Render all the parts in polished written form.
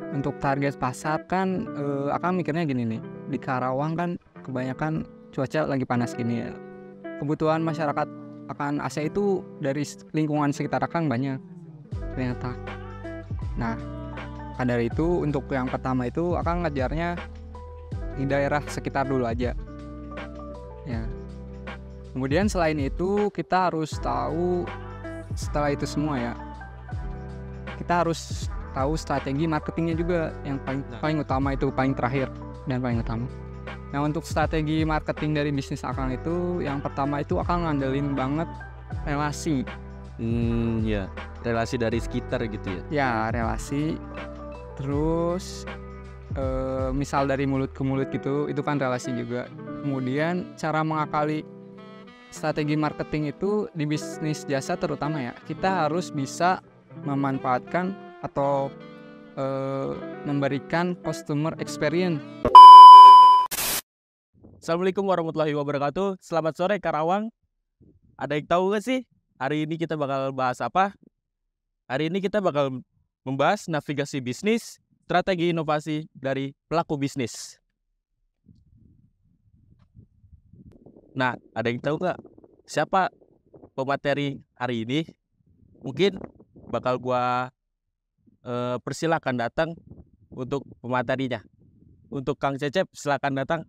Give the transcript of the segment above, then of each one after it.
Untuk target pasar kan akan mikirnya gini nih. Di Karawang kan kebanyakan cuaca lagi panas gini ya. Kebutuhan masyarakat akan AC itu dari lingkungan sekitar Akang banyak ternyata. Nah, maka dari itu untuk yang pertama itu Akang ngejarnya di daerah sekitar dulu aja. Ya. Kemudian selain itu kita harus tahu setelah itu semua ya. Kita harus tahu strategi marketingnya juga yang paling utama itu paling terakhir dan paling utama. Nah untuk strategi marketing dari bisnis Akang itu yang pertama itu Akang ngandelin banget relasi. Ya, relasi dari sekitar gitu ya. Ya relasi. Terus misal dari mulut ke mulut gitu, itu kan relasi juga. Kemudian cara mengakali strategi marketing itu di bisnis jasa terutama ya, kita harus bisa memanfaatkan atau memberikan customer experience. Assalamualaikum warahmatullahi wabarakatuh. Selamat sore Karawang. Ada yang tahu gak sih hari ini kita bakal bahas apa? Hari ini kita bakal membahas navigasi bisnis, strategi inovasi dari pelaku bisnis. Nah, ada yang tahu gak siapa pemateri hari ini? Mungkin bakal gua persilakan datang untuk pematerinya. Untuk Kang Cecep, silakan datang.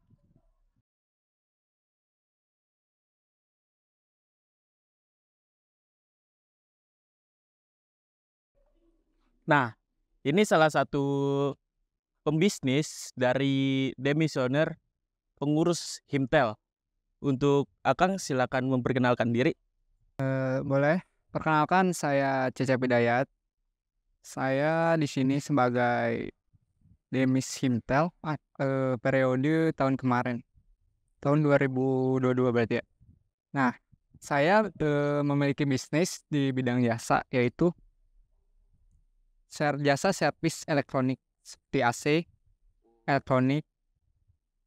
Nah, ini salah satu pembisnis dari demisioner pengurus Himtel. Untuk Akang silakan memperkenalkan diri. Boleh. Perkenalkan saya Cecep Hidayat. Saya di sini sebagai Demis Himtel periode tahun kemarin. Tahun 2022 berarti ya. Nah, saya memiliki bisnis di bidang jasa yaitu jasa servis elektronik seperti AC, elektronik,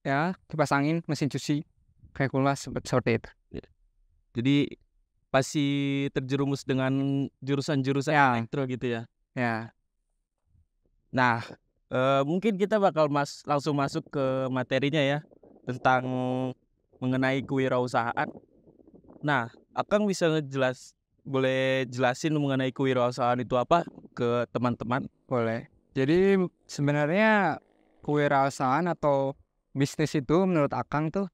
ya kipas angin, mesin cuci, kalkulus seperti itu. Jadi pasti terjerumus dengan jurusan-jurusan Ya. elektro gitu ya. Ya, Nah, mungkin kita bakal langsung masuk ke materinya ya, tentang mengenai kewirausahaan. Nah, Akang bisa boleh jelasin mengenai kewirausahaan itu apa ke teman-teman? boleh. Jadi sebenarnya kewirausahaan atau bisnis itu menurut Akang tuh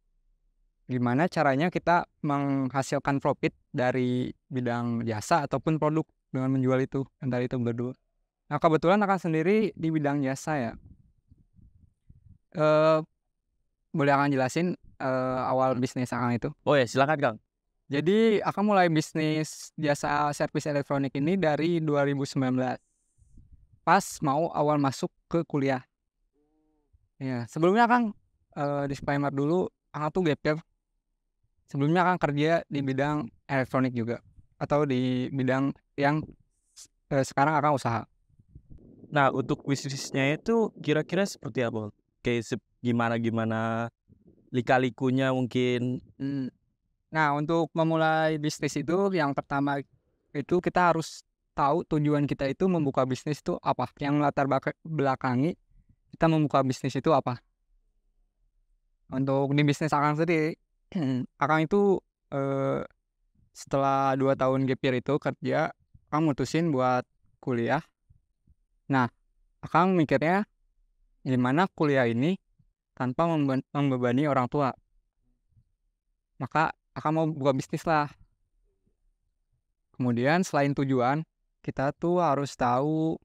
gimana caranya kita menghasilkan profit dari bidang jasa ataupun produk dengan menjual itu, antara itu berdua. Nah kebetulan Akang sendiri di bidang jasa ya. Boleh Akang jelasin awal bisnis Akang itu? Oh ya, silakan Kang. Jadi Akang mulai bisnis jasa servis elektronik ini dari 2019. Pas mau awal masuk ke kuliah. Ya, sebelumnya Akang disclaimer dulu, Akang tuh gap year. Sebelumnya Akang kerja di bidang elektronik juga atau di bidang yang sekarang Akang usaha. Nah, untuk bisnisnya itu kira-kira seperti apa? Kayak gimana lika-likunya mungkin. Nah, untuk memulai bisnis itu yang pertama itu kita harus tahu tujuan kita itu membuka bisnis itu apa. Yang latar belakangi kita membuka bisnis itu apa. Untuk di bisnis Akang sendiri, Akang itu setelah 2 tahun gap year itu kerja, Akang mutusin buat kuliah. Nah, Akang mikirnya gimana kuliah ini tanpa membebani orang tua. Maka Akang mau buka bisnis lah. Kemudian selain tujuan, kita tuh harus tahu,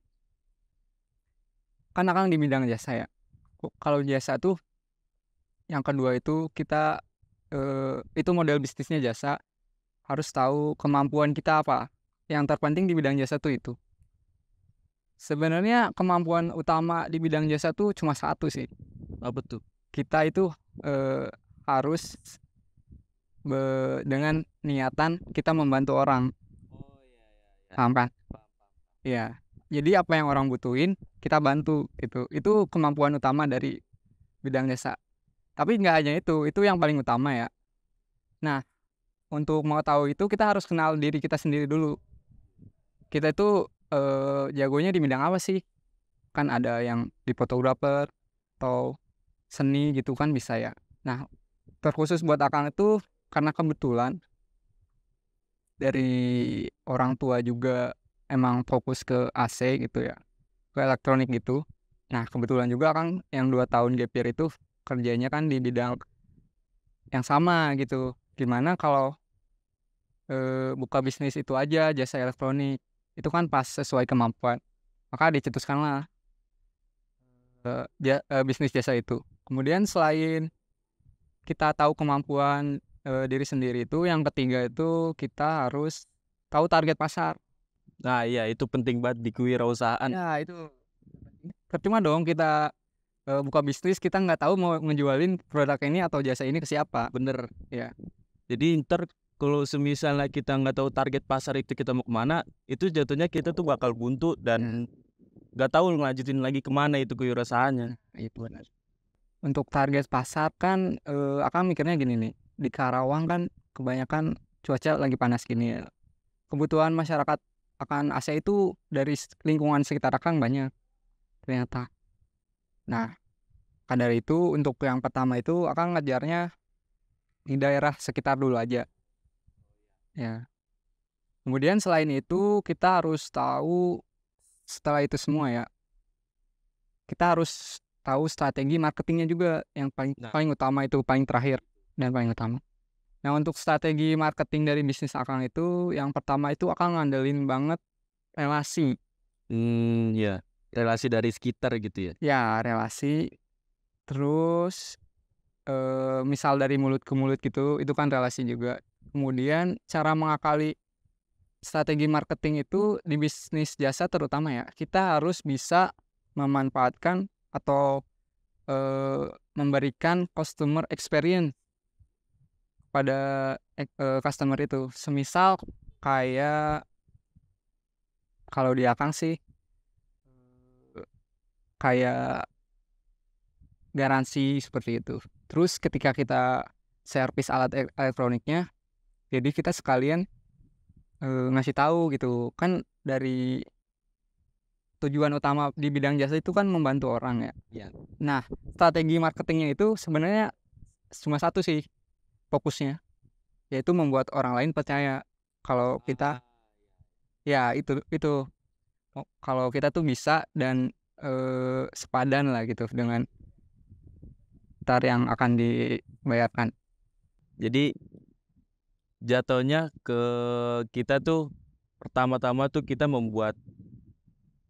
kan Akang di bidang jasa ya. Kalau jasa tuh yang kedua itu kita itu model bisnisnya jasa, harus tahu kemampuan kita apa. Yang terpenting di bidang jasa tuh itu. Sebenarnya kemampuan utama di bidang jasa tuh cuma satu sih. Apa tuh? Kita itu harus dengan niatan kita membantu orang. Oh iya. Paham kan? Iya. Jadi apa yang orang butuhin kita bantu gitu. Itu kemampuan utama dari bidang jasa. Tapi nggak hanya itu yang paling utama ya. Nah, untuk mau tahu itu kita harus kenal diri kita sendiri dulu. Kita itu jagonya di bidang apa sih? kan ada yang di fotografer atau seni gitu kan bisa ya. Nah, terkhusus buat akang itu karena kebetulan dari orang tua juga emang fokus ke AC gitu ya, ke elektronik gitu. Nah, kebetulan juga akang yang 2 tahun gap year itu kerjanya kan di bidang yang sama gitu. Gimana kalau buka bisnis itu aja, jasa elektronik, itu kan pas sesuai kemampuan. Maka dicetuskanlah bisnis jasa itu. Kemudian selain kita tahu kemampuan diri sendiri itu, yang ketiga itu kita harus tahu target pasar. Nah, iya itu penting banget di kewirausahaan. Ya itu percuma dong kita buka bisnis kita nggak tahu mau ngejualin produk ini atau jasa ini ke siapa. Bener. Ya, Jadi ntar kalau semisalnya kita nggak tahu target pasar itu kita mau kemana, itu jatuhnya kita tuh bakal buntu dan nggak tahu ngelanjutin lagi kemana itu kewirausahaannya. itu benar. Untuk target pasar kan akang mikirnya gini nih, di Karawang kan kebanyakan cuaca lagi panas gini ya. Kebutuhan masyarakat akan AC itu dari lingkungan sekitar akang banyak ternyata. Nah, maka dari itu untuk yang pertama itu akang ngejarnya di daerah sekitar dulu aja. Ya. Kemudian selain itu kita harus tahu setelah itu semua ya, kita harus tahu strategi marketingnya juga yang paling Nah. paling utama itu paling terakhir dan paling utama. Nah, untuk strategi marketing dari bisnis akang itu yang pertama itu akang ngandelin banget relasi. Ya, relasi dari sekitar gitu ya. Ya, relasi. Terus misal dari mulut ke mulut gitu, itu kan relasi juga. Kemudian cara mengakali strategi marketing itu di bisnis jasa terutama ya, kita harus bisa memanfaatkan atau memberikan customer experience pada customer itu. Semisal kayak kalau di akang sih kayak garansi seperti itu. Terus ketika kita servis alat elektroniknya, jadi kita sekalian ngasih tahu gitu kan dari tujuan utama di bidang jasa itu kan membantu orang ya. Iya. Nah, strategi marketingnya itu sebenarnya cuma satu sih fokusnya, yaitu membuat orang lain percaya kalau kita ya itu kalau kita tuh bisa dan sepadan lah gitu dengan tar yang akan dibayarkan. Jadi jatuhnya ke kita tuh pertama-tama tuh kita membuat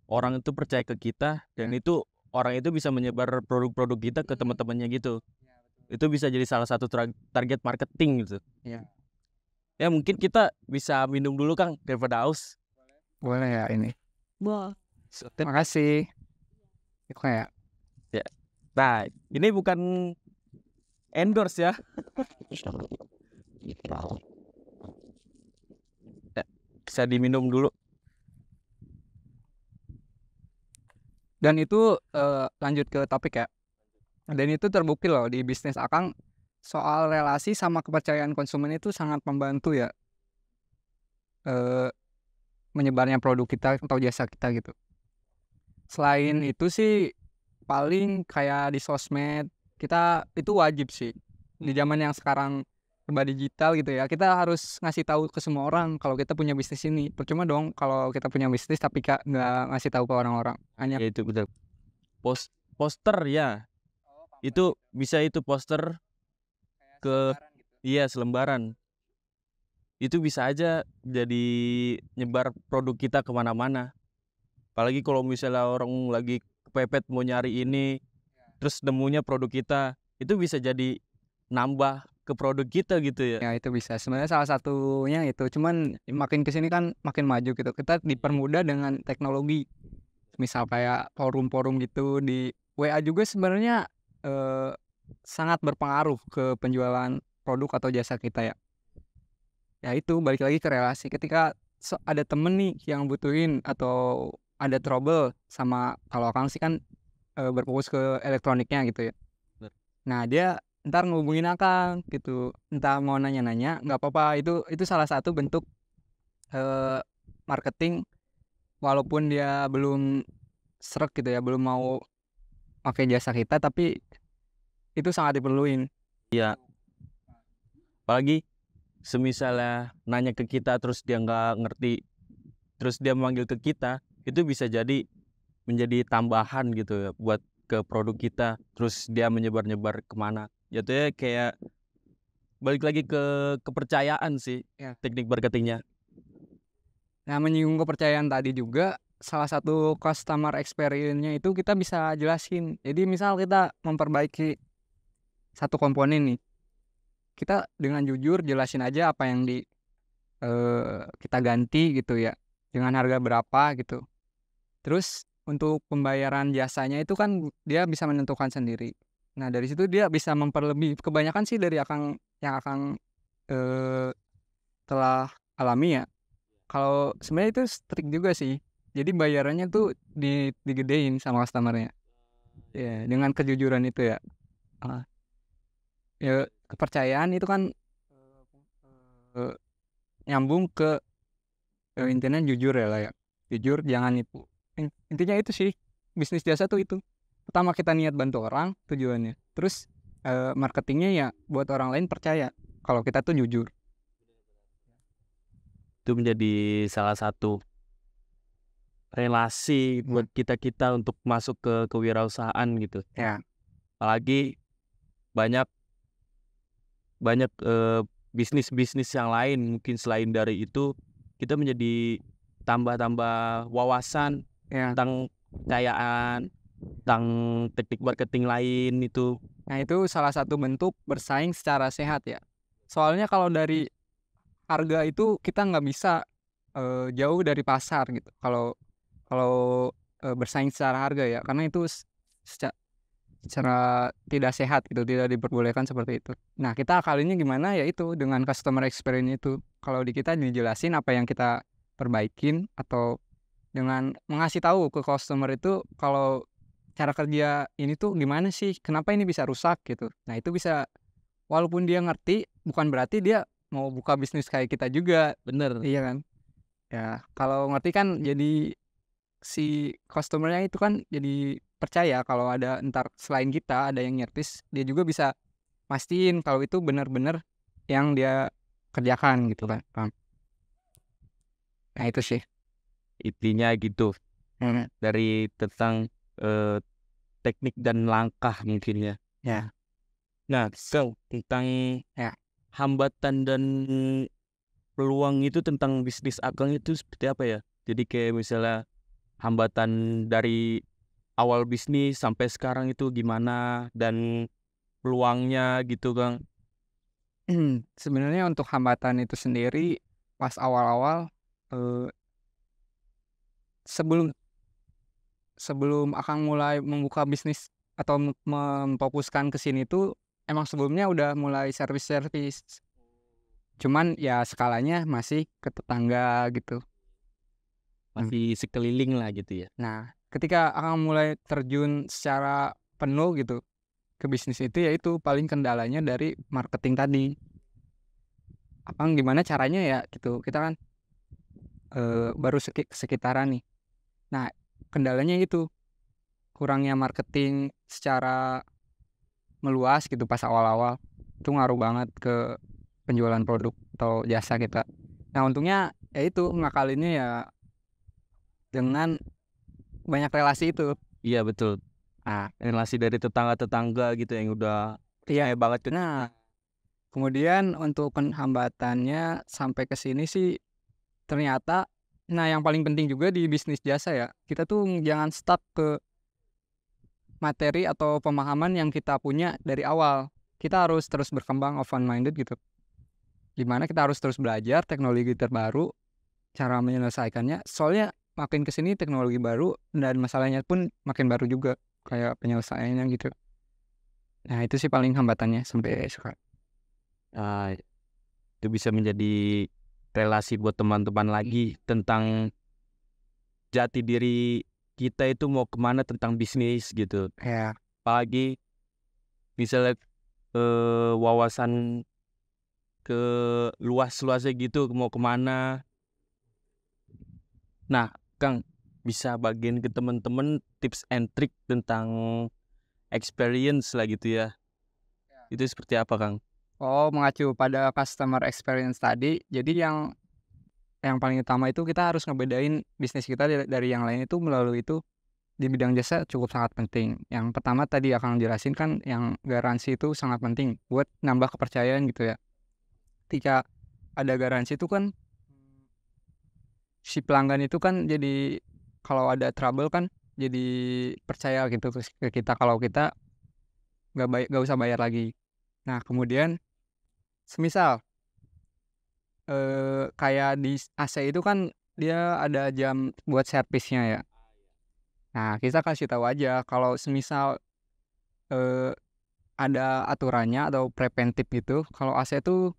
orang itu percaya ke kita dan itu orang itu bisa menyebar produk-produk kita ke teman-temannya gitu. Itu bisa jadi salah satu target marketing gitu. Iya. Ya mungkin kita bisa minum dulu Kang daripada haus. Boleh ya ini. Wah. Terima kasih. Kayak Nah, ini bukan endorse ya. Ya, bisa diminum dulu. dan itu lanjut ke topik ya. Dan itu terbukti loh di bisnis akang soal relasi sama kepercayaan konsumen itu sangat membantu ya menyebarnya produk kita atau jasa kita gitu. Selain itu sih paling kayak di sosmed kita itu wajib sih di zaman yang sekarang serba digital gitu ya, kita harus ngasih tahu ke semua orang kalau kita punya bisnis ini. Percuma dong kalau kita punya bisnis tapi nggak ngasih tahu ke orang-orang, hanya Ya itu betul. Poster ya. Itu bisa itu poster ke iya selembaran. Itu bisa aja jadi nyebar produk kita kemana-mana. Apalagi kalau misalnya orang lagi kepepet mau nyari ini, terus nemunya produk kita, itu bisa jadi nambah ke produk kita gitu ya. ya itu bisa. Sebenarnya salah satunya itu, cuman makin kesini kan makin maju gitu. Kita dipermudah dengan teknologi. Misal kayak forum-forum gitu di WA juga sebenarnya sangat berpengaruh ke penjualan produk atau jasa kita ya. Ya itu balik lagi ke relasi. Ketika ada temen nih yang butuhin atau ada trouble sama, kalau akang sih kan berfokus ke elektroniknya gitu ya. Bener. Nah dia ntar ngehubungin akang gitu, entah mau nanya-nanya nggak apa-apa, itu salah satu bentuk marketing walaupun dia belum srek gitu ya, belum mau pakai jasa kita, tapi itu sangat diperluin. Iya, apalagi semisalnya nanya ke kita terus dia nggak ngerti, terus dia memanggil ke kita, itu bisa jadi menjadi tambahan gitu ya buat ke produk kita, terus dia menyebar-nyebar kemana. Jatuhnya kayak balik lagi ke kepercayaan sih Ya. teknik marketingnya. Nah, menyinggung kepercayaan tadi juga, salah satu customer experience-nya itu kita bisa jelasin. Jadi misal kita memperbaiki satu komponen nih, kita dengan jujur jelasin aja apa yang kita ganti gitu ya, dengan harga berapa gitu. Terus untuk pembayaran jasanya itu kan dia bisa menentukan sendiri. Nah, dari situ dia bisa memperlebih. Kebanyakan sih dari yang Akang eh, telah alami ya. Kalau sebenarnya itu strict juga sih. Jadi bayarannya tuh digedein sama customer-nya. Ya, dengan kejujuran itu ya. Ah, ya kepercayaan itu kan eh, nyambung ke intinya jujur ya lah ya. Jujur, jangan nipu. Intinya itu sih. Bisnis jasa tuh itu. Pertama kita niat bantu orang tujuannya. Terus marketingnya ya buat orang lain percaya kalau kita tuh jujur. Itu menjadi salah satu relasi buat kita untuk masuk ke kewirausahaan gitu. Ya, Apalagi banyak banyak bisnis-bisnis yang lain mungkin selain dari itu, kita menjadi tambah-tambah wawasan ya. tentang kekayaan, tentang teknik marketing lain itu. Nah, itu salah satu bentuk bersaing secara sehat ya. Soalnya kalau dari harga itu kita nggak bisa jauh dari pasar gitu. Kalau kalau bersaing secara harga ya, karena itu secara tidak sehat gitu, tidak diperbolehkan seperti itu. Nah, kita akalinya gimana ya itu dengan customer experience itu. Kalau di kita dijelasin apa yang kita perbaikin atau dengan mengasih tahu ke customer itu kalau cara kerja ini tuh gimana sih, kenapa ini bisa rusak gitu. Nah, itu bisa walaupun dia ngerti bukan berarti dia mau buka bisnis kayak kita juga. Bener. Iya kan? Ya, kalau ngerti kan jadi si customer-nya itu kan jadi percaya kalau ada entar selain kita ada yang nyervis, dia juga bisa mastiin kalau itu benar-benar yang dia kerjakan gitu kan. Paham? Nah, itu sih. Intinya gitu Hmm. dari tentang teknik dan langkah mungkin ya. Ya, Nah, Kang, tentang ya. hambatan dan peluang itu tentang bisnis Akang itu seperti apa ya? Jadi kayak misalnya hambatan dari awal bisnis sampai sekarang itu gimana, dan peluangnya gitu, Kang. Sebenarnya untuk hambatan itu sendiri pas awal-awal eh, sebelum sebelum Akang mulai membuka bisnis atau memfokuskan ke sini tuh emang sebelumnya udah mulai servis-servis. Cuman ya skalanya masih ke tetangga gitu. Masih sekeliling lah gitu ya. Nah, ketika Akang mulai terjun secara penuh gitu ke bisnis itu, ya itu paling kendalanya dari marketing tadi. Akang gimana caranya ya gitu. Kita kan baru sekitaran nih. Nah, kendalanya itu kurangnya marketing secara meluas gitu pas awal-awal. Itu ngaruh banget ke penjualan produk atau jasa kita. Nah, untungnya ya itu ngakalinnya ya dengan banyak relasi itu. Iya betul. Nah, Relasi dari tetangga-tetangga gitu yang udah iya. kayak banget ke Nah, kemudian untuk hambatannya sampai ke sini sih ternyata, nah yang paling penting juga di bisnis jasa ya, kita tuh jangan stuck ke materi atau pemahaman yang kita punya dari awal. Kita harus terus berkembang, open minded gitu. Gimana kita harus terus belajar teknologi terbaru, cara menyelesaikannya. Soalnya makin kesini teknologi baru dan masalahnya pun makin baru juga kayak penyelesaiannya gitu. Nah, itu sih paling hambatannya sampai sekarang. Ah, itu bisa menjadi relasi buat teman-teman lagi tentang jati diri kita itu mau kemana tentang bisnis gitu. Ya, Apalagi misalnya wawasan ke luas-luasnya gitu mau kemana. Nah, Kang, bisa bagiin ke teman-teman tips and trick tentang experience lah gitu ya. Itu seperti apa, Kang? Oh, mengacu pada customer experience tadi. Jadi yang paling utama itu kita harus ngebedain bisnis kita dari yang lain itu melalui itu di bidang jasa cukup sangat penting. Yang pertama tadi akan jelasin kan yang garansi itu sangat penting buat nambah kepercayaan gitu ya. Ketika ada garansi itu kan si pelanggan itu kan jadi kalau ada trouble kan jadi percaya gitu ke kita kalau kita nggak usah bayar lagi. Nah kemudian semisal kayak di AC itu kan dia ada jam buat servisnya ya. Nah kita kasih tahu aja kalau semisal ada aturannya atau preventif gitu. Kalau AC itu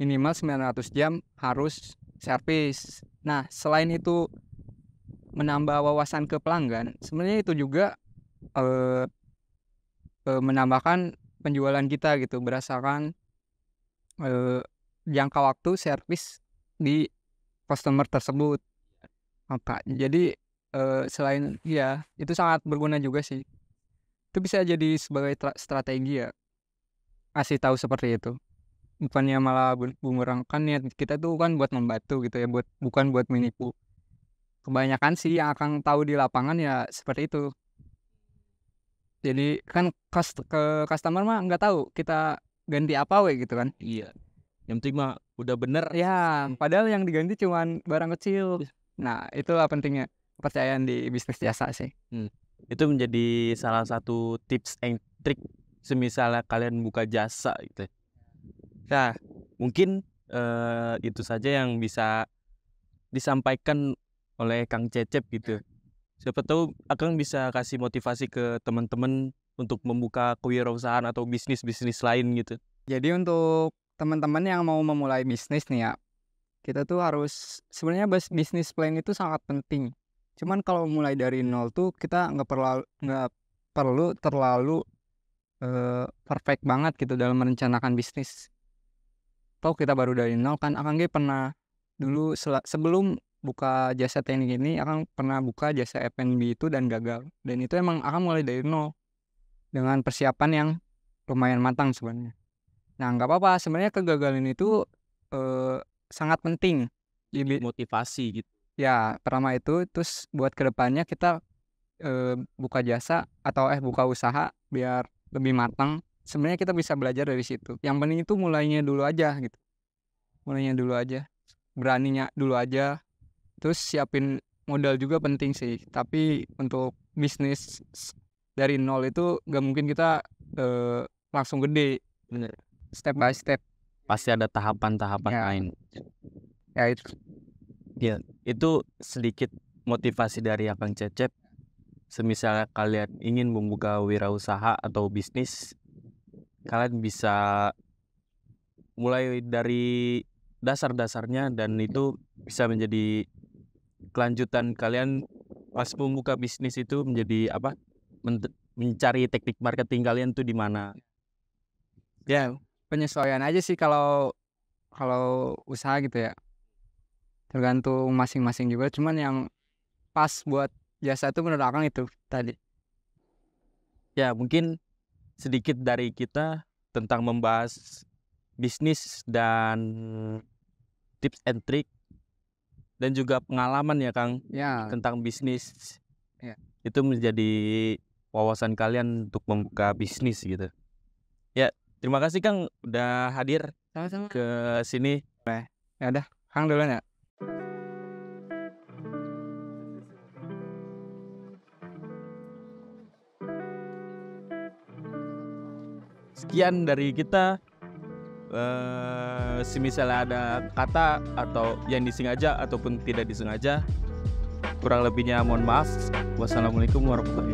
minimal 900 jam harus servis. Nah selain itu menambah wawasan ke pelanggan, sebenarnya itu juga menambahkan penjualan kita gitu berdasarkan jangka waktu servis di customer tersebut. Jadi selain itu sangat berguna juga sih. Itu bisa jadi sebagai strategi ya, kasih tahu seperti itu. Bukannya malah bumerang, kan niat kita tuh kan buat membantu gitu ya, bukan buat menipu. Kebanyakan sih yang akan tahu di lapangan ya seperti itu. Jadi kan ke customer mah nggak tahu kita ganti apa gitu kan. Iya. Yang penting mah udah bener. Ya, padahal yang diganti cuman barang kecil. Nah, itulah pentingnya kepercayaan di bisnis jasa sih. Itu menjadi salah satu tips and trick semisalnya kalian buka jasa gitu. Nah, mungkin itu saja yang bisa disampaikan oleh Kang Cecep gitu. Siapa tahu Akang bisa kasih motivasi ke teman-teman untuk membuka kewirausahaan atau bisnis-bisnis lain gitu. Jadi untuk teman-teman yang mau memulai bisnis nih ya, kita tuh harus sebenarnya bisnis plan itu sangat penting. Cuman kalau mulai dari nol tuh kita nggak perlu terlalu perfect banget gitu dalam merencanakan bisnis. Atau kita baru dari nol kan, Akang pernah dulu sebelum buka jasa teknik ini, Akang pernah buka jasa F&B itu dan gagal. Dan itu emang Akang mulai dari nol dengan persiapan yang lumayan matang sebenarnya. Nah nggak apa-apa, sebenarnya kegagalan itu sangat penting. Motivasi gitu. Ya pertama itu, terus buat kedepannya kita buka jasa atau buka usaha biar lebih matang. Sebenarnya kita bisa belajar dari situ. Yang penting itu mulainya dulu aja gitu. Mulainya dulu aja, beraninya dulu aja. Terus siapin modal juga penting sih. Tapi untuk bisnis dari nol itu gak mungkin kita langsung gede. Bener. Step by step. Pasti ada tahapan-tahapan lain. Ya itu. Ya, itu sedikit motivasi dari Akang Cecep. Semisal kalian ingin membuka wirausaha atau bisnis, kalian bisa mulai dari dasar-dasarnya dan itu bisa menjadi kelanjutan kalian pas membuka bisnis itu menjadi apa? Mencari teknik marketing kalian tuh di mana. Ya, penyesuaian aja sih kalau usaha gitu ya. Tergantung masing-masing juga, cuman yang pas buat jasa itu menurut Akang itu tadi. Ya, mungkin sedikit dari kita tentang membahas bisnis dan tips and trick dan juga pengalaman ya Kang Ya. tentang bisnis. Ya. Itu menjadi wawasan kalian untuk membuka bisnis gitu. Ya, terima kasih Kang udah hadir Sama-sama ke sini. Ya udah, Kang duluan ya. Sekian dari kita. Misalnya ada kata atau yang disengaja ataupun tidak disengaja, kurang lebihnya mohon maaf. Wassalamualaikum warahmatullahi wabarakatuh.